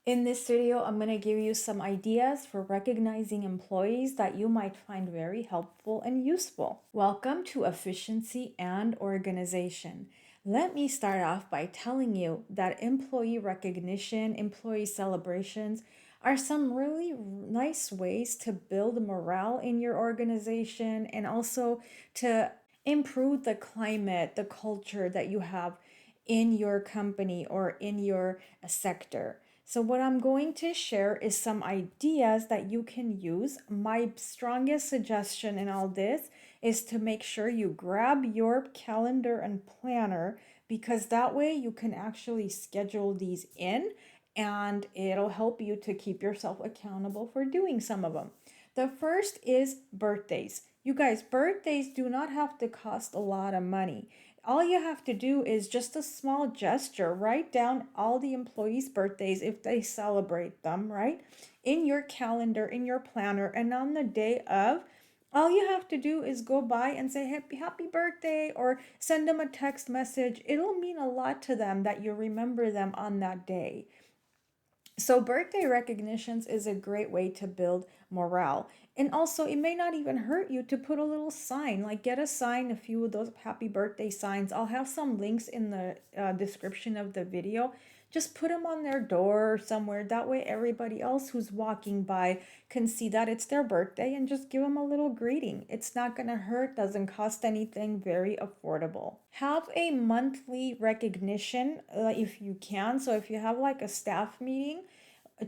In this video, I'm going to give you some ideas for recognizing employees that you might find very helpful and useful. Welcome to Efficiency and Organization. Let me start off by telling you that employee recognition, employee celebrations are some really nice ways to build morale in your organization and also to improve the climate, the culture that you have in your company or in your sector. So, what I'm going to share is some ideas that you can use. My strongest suggestion in all this is to make sure you grab your calendar and planner because that way you can actually schedule these in and it'll help you to keep yourself accountable for doing some of them. The first is birthdays. You guys, birthdays do not have to cost a lot of money. All you have to do is just a small gesture. Write down all the employees' birthdays if they celebrate them, right? In your calendar, in your planner, and on the day of, all you have to do is go by and say happy birthday or send them a text message. It'll mean a lot to them that you remember them on that day. So, birthday recognitions is a great way to build morale. And also, it may not even hurt you to put a little sign, like get a sign, a few of those happy birthday signs. I'll have some links in the description of the video. Just put them on their door or somewhere. That way, everybody else who's walking by can see that it's their birthday and just give them a little greeting. It's not going to hurt, doesn't cost anything, very affordable. Have a monthly recognition if you can. So, if you have like a staff meeting,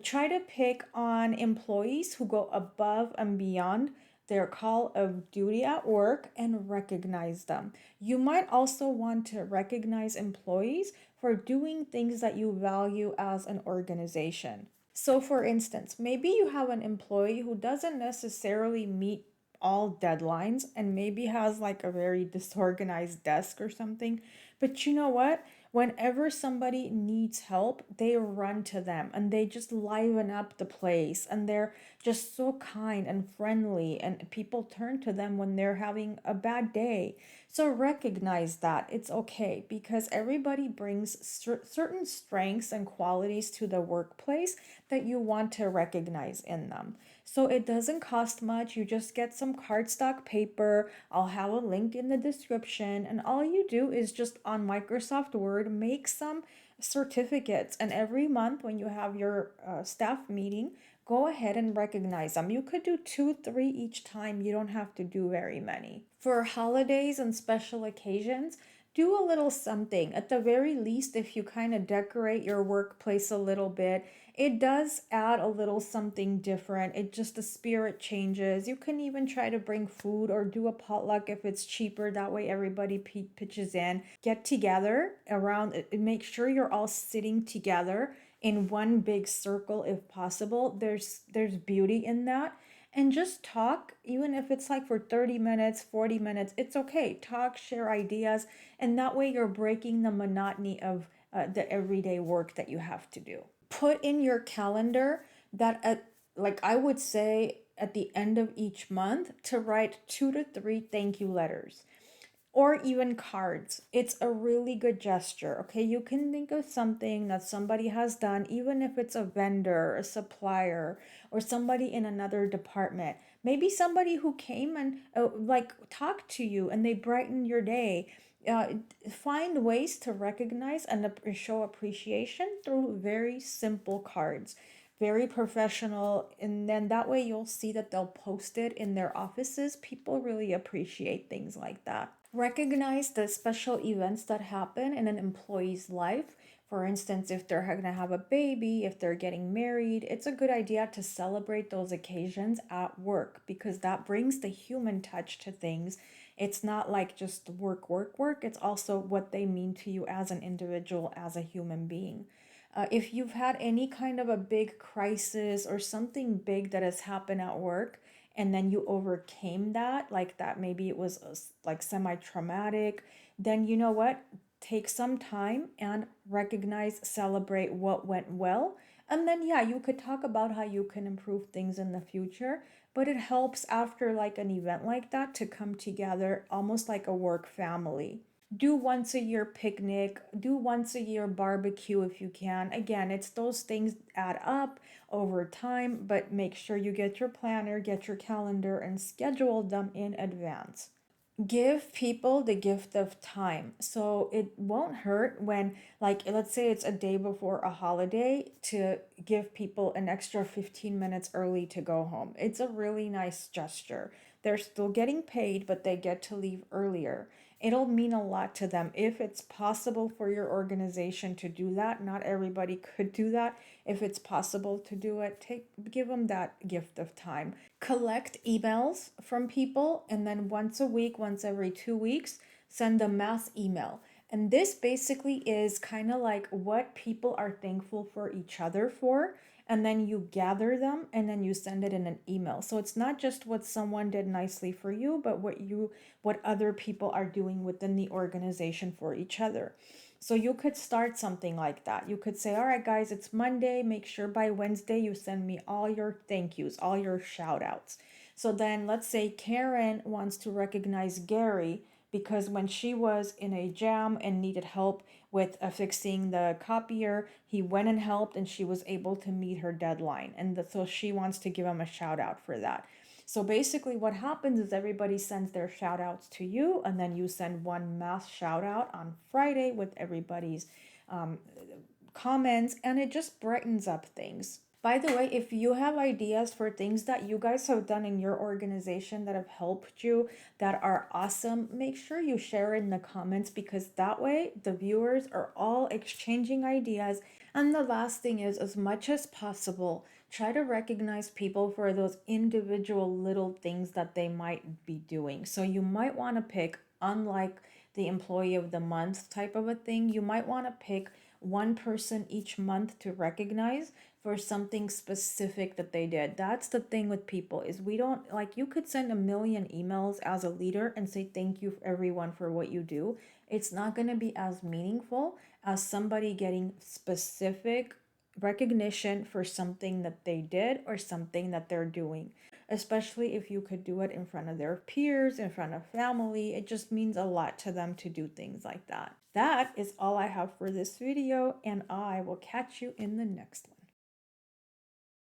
try to pick on employees who go above and beyond their call of duty at work and recognize them. You might also want to recognize employees for doing things that you value as an organization. So, for instance, maybe you have an employee who doesn't necessarily meet all deadlines and maybe has like a very disorganized desk or something. But you know what? Whenever somebody needs help, they run to them and they just liven up the place and they're just so kind and friendly and people turn to them when they're having a bad day. So recognize that it's okay because everybody brings certain strengths and qualities to the workplace that you want to recognize in them. So it doesn't cost much. You just get some cardstock paper. I'll have a link in the description. And all you do is just on Microsoft Word, make some certificates. And every month when you have your staff meeting, go ahead and recognize them. You could do 2, 3 each time. You don't have to do very many. For holidays and special occasions, do a little something. At the very least, if you kind of decorate your workplace a little bit, it does add a little something different. It just, the spirit changes. You can even try to bring food or do a potluck if it's cheaper. That way everybody pitches in. Get together around, make sure you're all sitting together in one big circle if possible. There's beauty in that. And just talk, even if it's like for 30 minutes, 40 minutes, it's okay. Talk, share ideas, and that way you're breaking the monotony of the everyday work that you have to do. Put in your calendar that like I would say at the end of each month to write 2 to 3 thank you letters or even cards. It's a really good gesture. Okay, you can think of something that somebody has done, even if it's a vendor, a supplier, or somebody in another department. Maybe somebody who came and like talked to you and they brightened your day. Find ways to recognize and show appreciation through very simple cards, very professional, and then that way you'll see that they'll post it in their offices. People really appreciate things like that. Recognize the special events that happen in an employee's life. For instance, if they're going to have a baby, if they're getting married, it's a good idea to celebrate those occasions at work because that brings the human touch to things. It's not like just work, work, work. It's also what they mean to you as an individual, as a human being. If you've had any kind of a big crisis or something big that has happened at work, and then you overcame that, like that maybe it was like semi-traumatic, then you know what? Take some time and recognize, celebrate what went well. And then, yeah, you could talk about how you can improve things in the future, but it helps after like an event like that to come together almost like a work family. Do once a year picnic, do once a year barbecue if you can. Again, it's those things add up over time, but make sure you get your planner, get your calendar, and schedule them in advance. Give people the gift of time. So it won't hurt when, like, let's say it's a day before a holiday, to give people an extra 15 minutes early to go home. It's a really nice gesture. They're still getting paid, but they get to leave earlier. It'll mean a lot to them if it's possible for your organization to do that. Not everybody could do that. If it's possible to do it, give them that gift of time. Collect emails from people, and then once a week, once every 2 weeks, send a mass email. And this basically is kind of like what people are thankful for each other for, and then you gather them and then you send it in an email. So it's not just what someone did nicely for you, but what other people are doing within the organization for each other. So you could start something like that. You could say, all right, guys, it's Monday. Make sure by Wednesday you send me all your thank yous, all your shout outs. So then let's say Karen wants to recognize Gary because when she was in a jam and needed help with fixing the copier, he went and helped and she was able to meet her deadline. So she wants to give him a shout out for that. So basically, what happens is everybody sends their shout outs to you, and then you send one mass shout out on Friday with everybody's um, comments, and it just brightens up things. By the way, if you have ideas for things that you guys have done in your organization that have helped you, that are awesome, make sure you share in the comments, because that way the viewers are all exchanging ideas. And the last thing is, as much as possible, try to recognize people for those individual little things that they might be doing. So you might want to pick, unlike the employee of the month type of a thing, you might want to pick one person each month to recognize for something specific that they did. That's the thing with people, is we don't, like, you could send a million emails as a leader and say thank you everyone for what you do. It's not going to be as meaningful as somebody getting specific recognition for something that they did or something that they're doing, especially if you could do it in front of their peers, in front of family. It just means a lot to them to do things like that. That is all I have for this video, and I will catch you in the next one.